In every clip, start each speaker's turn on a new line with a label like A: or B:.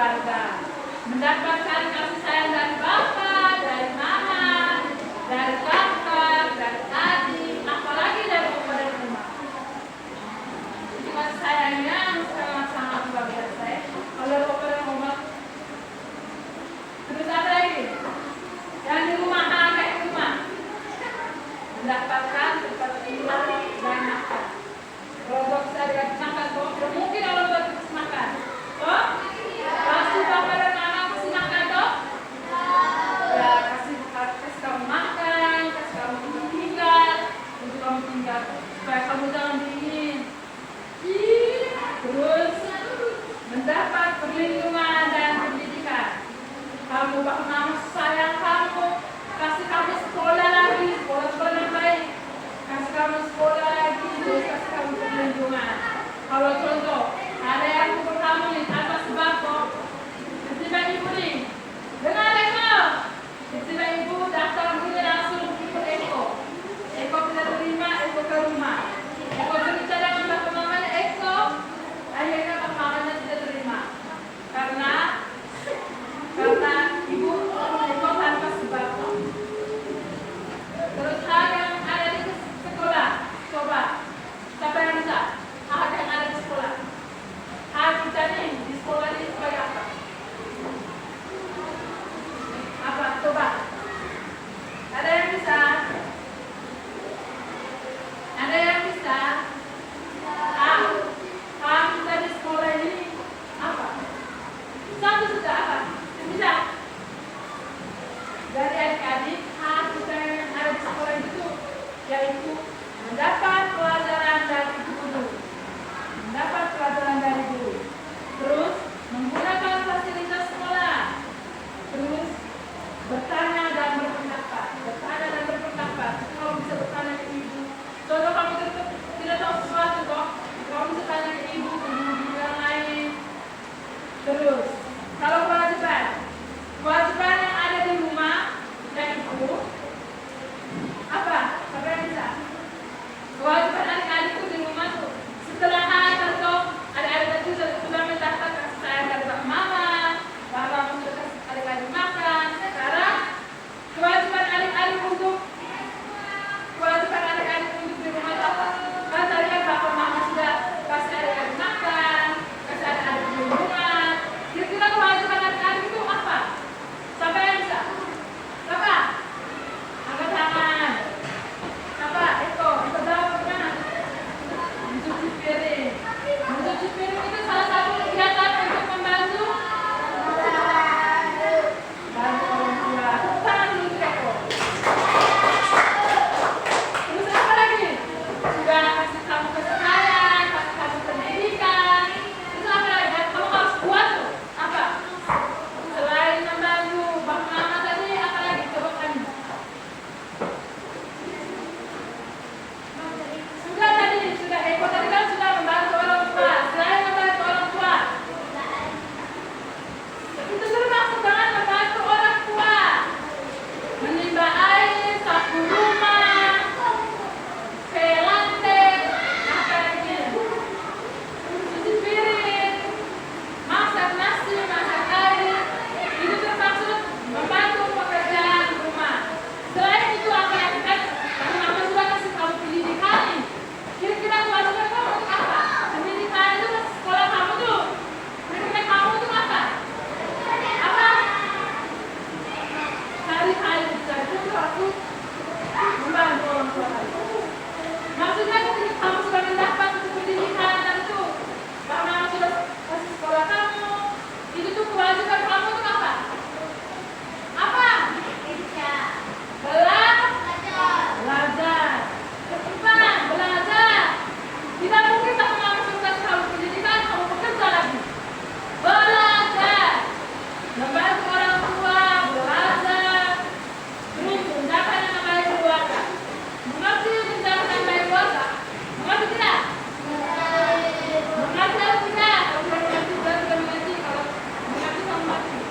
A: keluarga. Mendapatkan kasih sayang dari bapak, dari mama, dari kakak, dari adik, apalagi dari opa dan oma. Jadi kasih sayangnya sangat-sangat luar biasa ya. Kalau opa dan oma. Terus apa lagi? Yang di rumah, anak di rumah mendapatkan tempat tinggal dan makan. Kalau bisa dikasih makan, kalau mungkin kalau buat makan, toh pasti bapak dan mama kasih makan toh? Ya kasih kamu makan, kasih kamu tinggal, untuk kamu tinggal supaya kamu jangan dingin. Terus mendapat perlindungan dan pendidikan. Kamu bapak mama sayang kamu, kasih kamu sekolah lagi, sekolah yang baik, kasih kamu sekolah lagi, terus kasih kamu perlindungan. Kalau contoh ada yang pukul kamu nih tanpa sebab kok, tiba ibu nih, dengar Eko, tiba ibu daftar bunyi langsung ikut Eko. Eko tidak terima, Eko ke rumah. Eko cerita dengan bapak mamanya Eko, akhirnya bapak mamanya tidak terima karena ibu Eko tanpa sebab. Terus hal yang ada di sekolah, coba siapa yang bisa? Hal yang ada di sekolah. Hal kita nih di sekolah ini sebagai apa? Apa? Coba. Ada yang bisa? Ada yang bisa? Hal kita di sekolah ini apa? Satu sudah apa? Bisa. Dari adik-adik, hal kita yang ada di sekolah itu yaitu mendapat pelajaran dari guru, mendapat pelajaran dari guru, terus menggunakan fasilitas sekolah, terus bertanya dan berpendapat, kamu bisa bertanya ke ibu. Contoh kamu tidak tahu sesuatu kok, kamu bisa tanya ke ibu, ke guru yang lain. Terus kalau kewajiban yang ada di rumah yaitu apa? Siapa yang bisa? Kewajiban adik-adik itu di rumah tuh setelah contoh adik-adik itu sudah mendapatkan kasih sayang dari bapak mama sudah kasih adik-adik makan. Sekarang kewajiban adik-adik untuk di rumah itu apa? Kan tadi kan bapak mama sudah kasih adik-adik makan, kasih adik-adik perlindungan. Kira-kira kewajiban adik-adik itu apa? Siapa yang bisa? Siapa? Angkat tangan. Siapa? Eko jawab bagaimana? Mencuci piring. Mencuci piring itu salah satu kegiatan untuk membantu orang tua. Tangan dulu Eko. Terus apa lagi? Sudah kasih kamu kasih sayang, kasih kamu pendidikan. Terus apa lagi? Kamu harus buat tuh. Apa? Selain membantu bapak mama tadi, apa lagi? Coba kami. Sudah Eko tadi kan sudah membantu orang tua. Selain membantu orang tua, itu termasuk dengan membantu orang tua, menimba air, sapu rumah, pel lantai, apa lagi? Cuci piring, masak nasi, masak air. Itu termasuk membantu pekerjaan rumah. Selain itu apa lagi kan? Mama sudah kasih kamu pendidikan nih. Kira-kira kewajiban kamu untuk apa? Pendidikan itu sekolah kamu tuh. Kira-kira kamu untuk apa? Apa? Hari-hari bisa itu aku membantu orang tua kamu. Maksudnya ketika kamu sudah mendapat pendidikan dan itu, karena sudah kasih sekolah kamu, itu tuh kewajiban kamu untuk apa? Apa? Belajar. Cepat belajar. Tidak mungkin kamu langsung kasih kamu pendidikan, kamu bekerja lagi. Belajar. Membantu orang tua, belajar. Terus menjaga nama baik keluarga. Mengerti menjaga nama baik keluarga. Mengerti tidak? Mengerti atau tidak? Kalau tidak mengerti, berarti tidak mengerti. Kalau mengerti, kamu mengerti.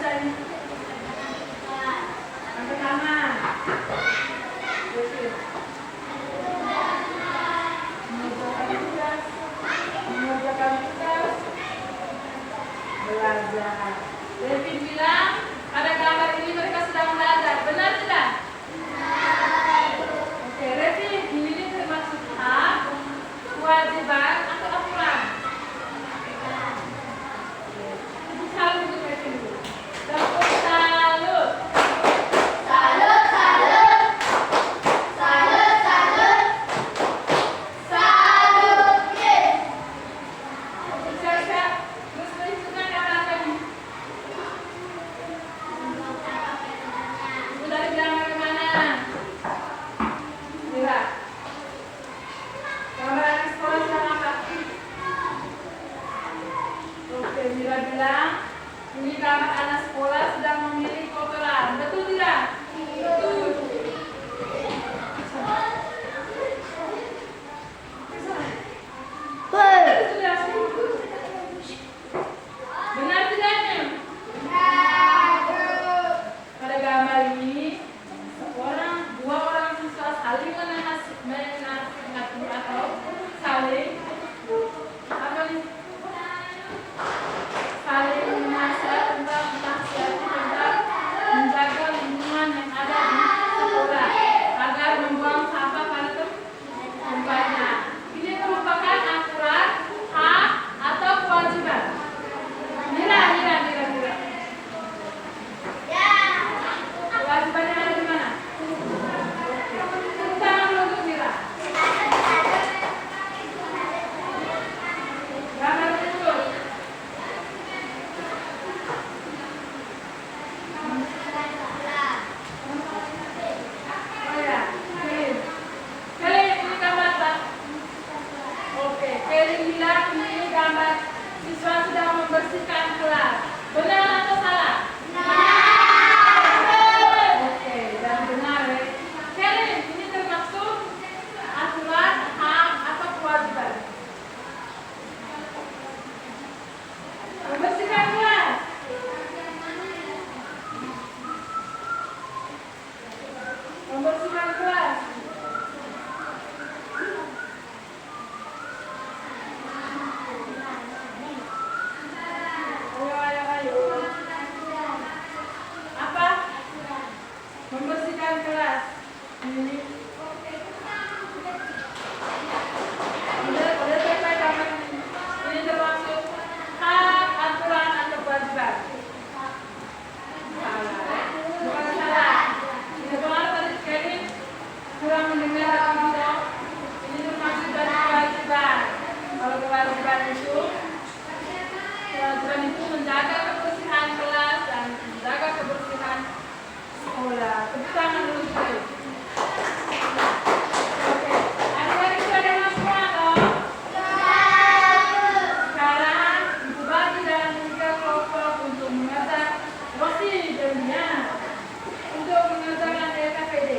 A: bisa ini? Angkat tangan. Oke. Mengerjakan tugas. Belajar. Devin bilang pada gambar ini mereka sedang belajar. Benar tidak? Oke, Devin, ini termasuk hak, kewajiban atau aturan? Salut untuk Devin dulu. Tepuk salut.
B: Salut, salut. Salut, salut. Salut, yes.
A: Siap-siap. Terus perhitungan kata apa ini? Ibu tadi bilang bagaimana? Mira. Gambar anak sekolah sedang apa? Oke, Mira bilang ini gambar anak sekolah sedang memilih kotoran. Betul tidak? Betul. Sudah. Benar tidaknya? Pada gambar ini dua orang siswa saling menasihati atau saling apa nih? Saling menasihati tentang menjaga lingkungan yang ada di sekolah agar membuang sampah pada tempatnya. Ini merupakan aturan, hak atau kewajiban? Mira. Kewajibannya ada di mana? Tepuk tangan dulu untuk Mira. Gambar betul. Oh ya, Kelly, ini gambar apa? Oke, Kelly bilang ini gambar siswa sedang membersihkan kelas. Benar atau salah? Oke, dan benar ya. Kelly, ini termasuk aturan, hak atau kewajiban? Membersihkan kelas. Membersihkan kelas. Ayo. Apa? Membersihkan kelas. Ini. Udah selesai gambar ini. Ini termasuk hak, aturan atau kewajiban? Salah. Bukan salah. Ini benar tadi Kelly kurang mendengar video. Ini termasuk dari kewajiban. Kalau kewajiban itu menjaga kebersihan kelas dan menjaga kebersihan sekolah. Tepuk tangan dulu sekali. Oke, adik-adik sudah ada semua toh? Sekarang ibu bagi dalam 3 kelompok untuk mengerjakan Rosi jadinya untuk mengerjakan LKPD.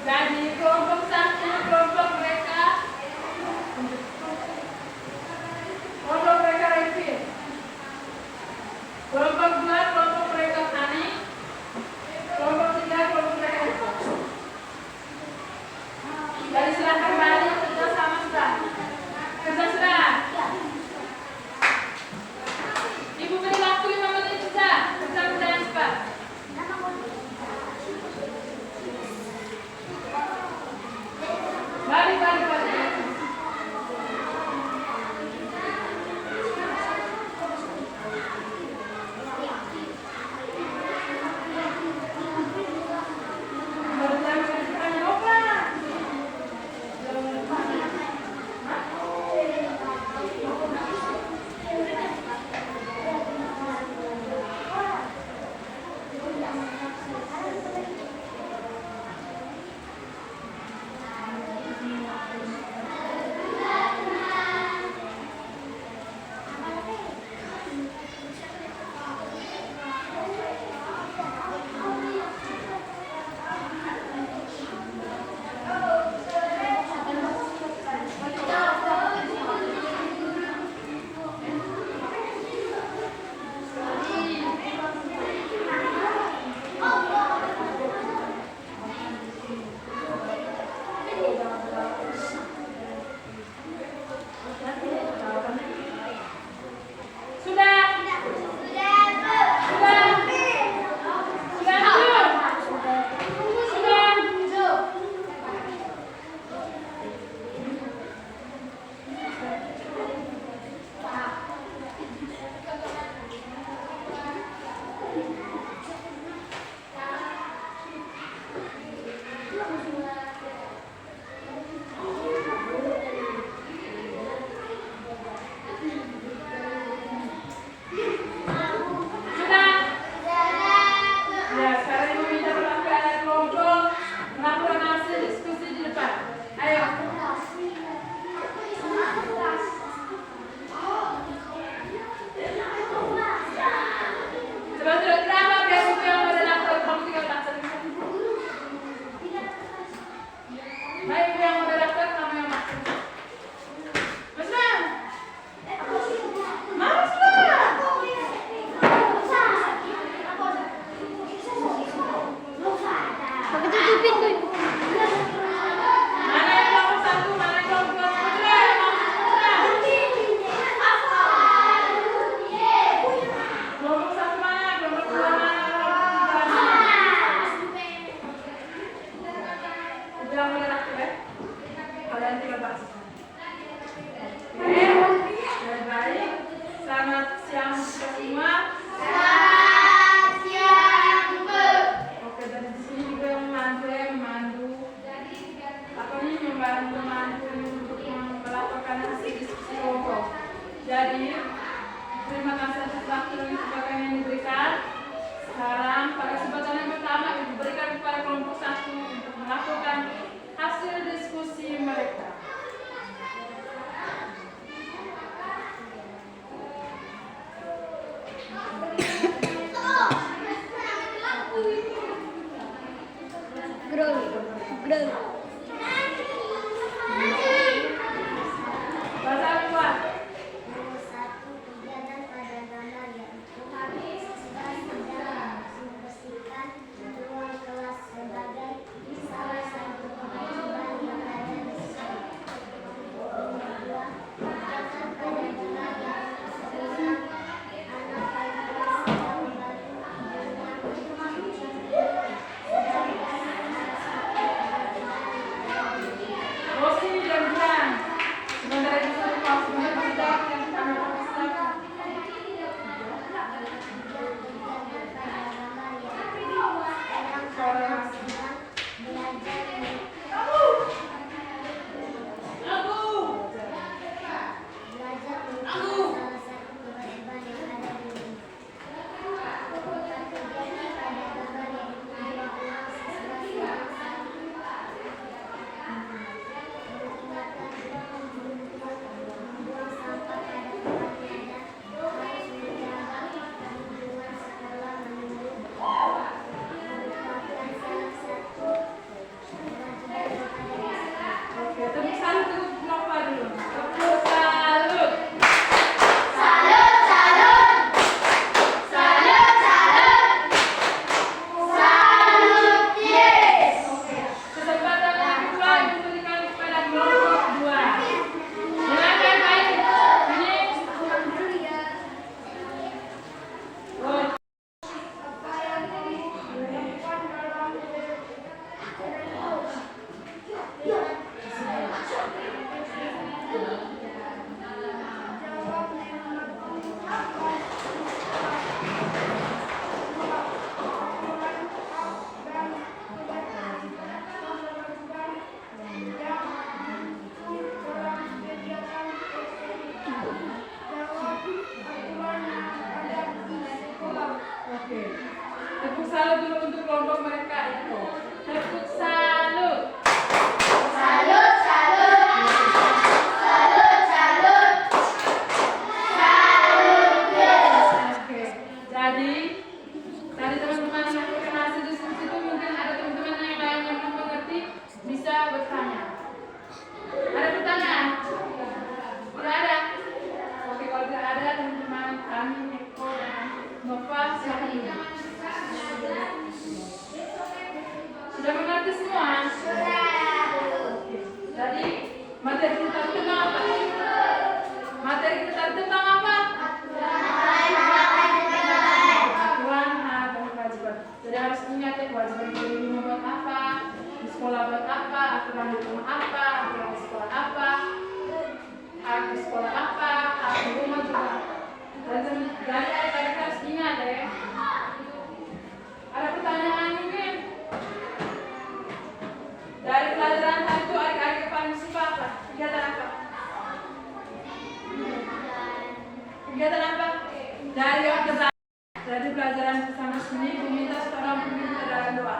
A: Jadi kelompok 1 kelompok mereka Revin. Kelompok 2 kelompok mereka Tani. Kelompok 3 kelompok mereka Eko. Jadi silakan balik kerja sama sudah. Kerja sudah. Ibu beri waktu 5 menit kerja. Kerja yang cepat. salut dulu untuk kelompok mereka itu. Tepuk salut.
B: Salut, salut. Salut, salut. Salut, yes.
A: Oke. Jadi tadi teman-teman yang berkenan diskusi itu mungkin ada teman-teman yang lain yang belum mengerti bisa bertanya. Ada pertanyaan? Tidak ada? Oke, kalau tidak ada teman-teman kami Eko dan Nova silakan dulu. Sudah mengerti semua? Oke. Jadi materi kita tentang apa? Materi kita tentang apa? Aturan hak dan kewajiban. Jadi harus ingat ya kewajiban di rumah buat apa, di sekolah buat apa, aturan di rumah apa, aturan di sekolah apa, hak di sekolah apa, hak di rumah juga apa. Jadi adik-adik harus ingat ya. Ada pertanyaan mungkin? Dari pelajaran hari itu adik-adik paling suka apa? Kegiatan apa? Kegiatan apa? Dari yang dari pelajaran bersama sini, meminta seorang pemimpin dalam doa.